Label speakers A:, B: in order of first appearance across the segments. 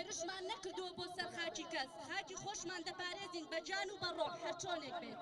A: هێرشمان نەکردووە بۆ سەر خاکی کەس خاکی خۆشمان دەپارێزین بە جان و بە ڕۆح هەر چۆنێک بێت.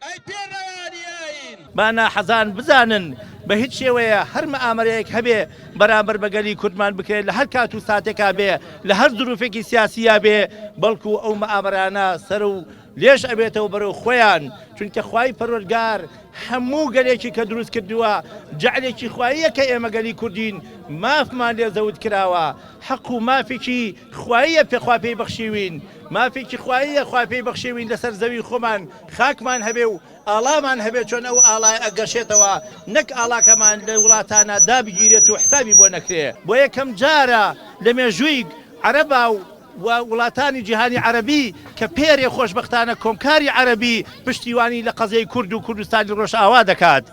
B: ئەی پێڕەوانیین
C: بانا حەزان بزانن بە هیچ شێوەیە هەر مەئامەرەیەک هەبێ بەرامبەر بەگەلی کوردمان بکرێت لە هەر کات و ساتێکا بێ لە هەر دروفێکی سیاسیە بێ بەڵکو ئەو مەئامەرانە سەر و لێش ئەبێتەوە بەرەو خۆیان چونکە خوای پەروەردگار هەموو گەلێکی کە دروست کردووە جەعلێکی خواییە کە ئێمە گەلی کوردین مافمان لێ زەوت کراوە حەق و مافێکی خواییە پێخوا پێی بەخشیوین مافێکی خواییە خوا پێی بەخشیوین لەسەر زەوی خۆمان خاکمان هەبێ و ئاڵامان هەبێت چۆن ئەو ئاڵای ئەگەشێتەوە نەک ئاڵاکەمان لە وڵاتانە دابگیرێت و حسابی بۆ نەکرێ بۆ یەکەم جارە لە مێژووی عەرەبا و وڵاتانی جیهانی عەرەبی کە پێرێ خۆشبەختانە کۆمکاری عەرەبی پشتیوانی لە قەزەی کورد و کوردستانی ڕۆژئاوا دەکات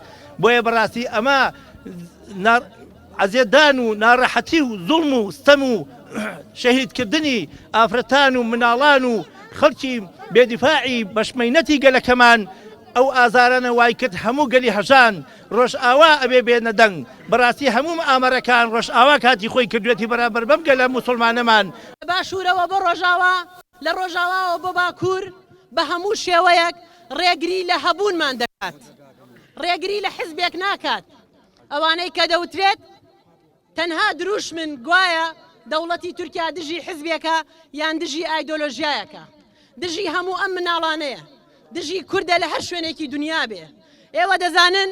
C: بۆیە بەڕاستی ئەمە عەزێدان و ناڕەحەتی و زوڵم و ستەم و شەهیدکردنی ئافرەتان و مناڵان و خەڵکی بێدیفاعی بەشمەینەتی گەلەکەمان ئەو ئازارانە وای کرد هەموو گەلی هەژان ڕۆژئاوا ئەبێ بێنە دەنگ بەڕاستی هەموو ئامەرەکان ڕۆژئاوا کاتی خۆی کردوێتی بەرامبەر بەم گەلە موسڵمانەمان
D: باشوورەوە بۆ ڕۆژاوا لە ڕۆژاواوە بۆ باکوور بە هەموو شێوەیەک ڕێگری لە هەبوونمان دەکات ڕێگری لە حیزبێک ناکات ئەوانەی کە دەوترێت تەنها دروشمن گوایە دەوڵەتی تورکیا دژی حیزبێکە یان دژی ئایدۆلۆژیایەکە دژی هەموو ئەم مناڵانەیە دژی کوردە لە هەر شوێنێکی دنیا بێ ئێوە دەزانن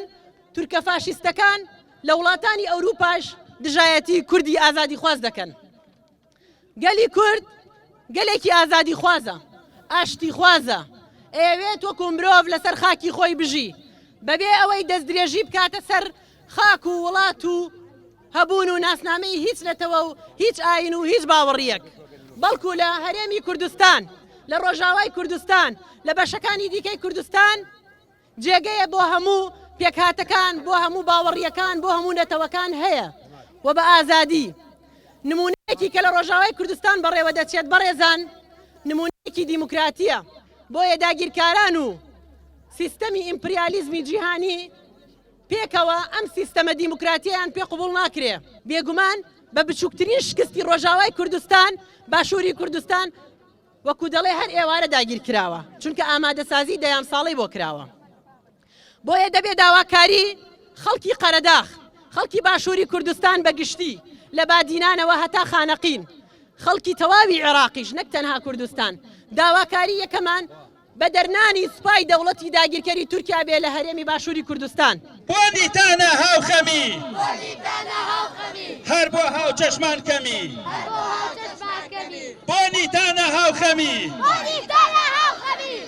D: تورکە فاشیستەکان لە وڵاتانی ئەوروپاش دژایەتی کوردی ئازادی خواز دەکەن گەلی کورد گەلێکی ئازادی خوازە ئاشتی خوازە ئەوێت وەکو مرۆڤ لەسەر خاکی خۆی بژی بەبێ ئەوەی دەستدرێژی بکاتە سەر خاک و وڵات و هەبوون و ناسنامەی هیچ نەتەوە و هیچ ئاین و هیچ باوەڕیەک بەڵکو لە هەرێمی کوردستان لە ڕۆژاوای کوردستان لە بەشەکانی دیکەی کوردستان جێگەیە بۆ هەموو پێکهاتەکان بۆ هەموو باوەڕیەکان بۆ هەموو نەتەوەکان هەیە و بە ئازادی نمونەیەکی کە لە ڕۆژاوای کوردستان بەڕێوە دەچێت بەڕێزان نمونەیەکی دیموکراتیە بۆیە داگیرکاران و سیستەمی ئیمپریالیزمی جیهانی پێکەوە ئەم سیستەمە دیموکراتیان پێ قبوڵ ناکرێ بێگومان بە بچووکترین شکستی ڕۆژاوای کوردستان باشووری کوردستان وەکو دەڵێ هەر ئێوارە داگیر کراوە چونکە ئامادەسازی دەیام ساڵی بۆ کراوە بۆیە دەبێت داواکاری خەڵکی قەرەداخ خەڵکی باشووری کوردستان بەگشتی لە بادینانەوە هەتا خانەقین خەڵکی تەواوی عێراقیش نەک تەنها کوردستان داواکاری یەکەمان بە دەرنانی سوپای دەوڵەتی داگیرکەری تورکیا بێ لە هەرێمی باشووری کوردستان
B: بۆنیتانە هاوخەمی هەر بۆ هاو چەشمان کەمی بۆنیتانە هاوخەمی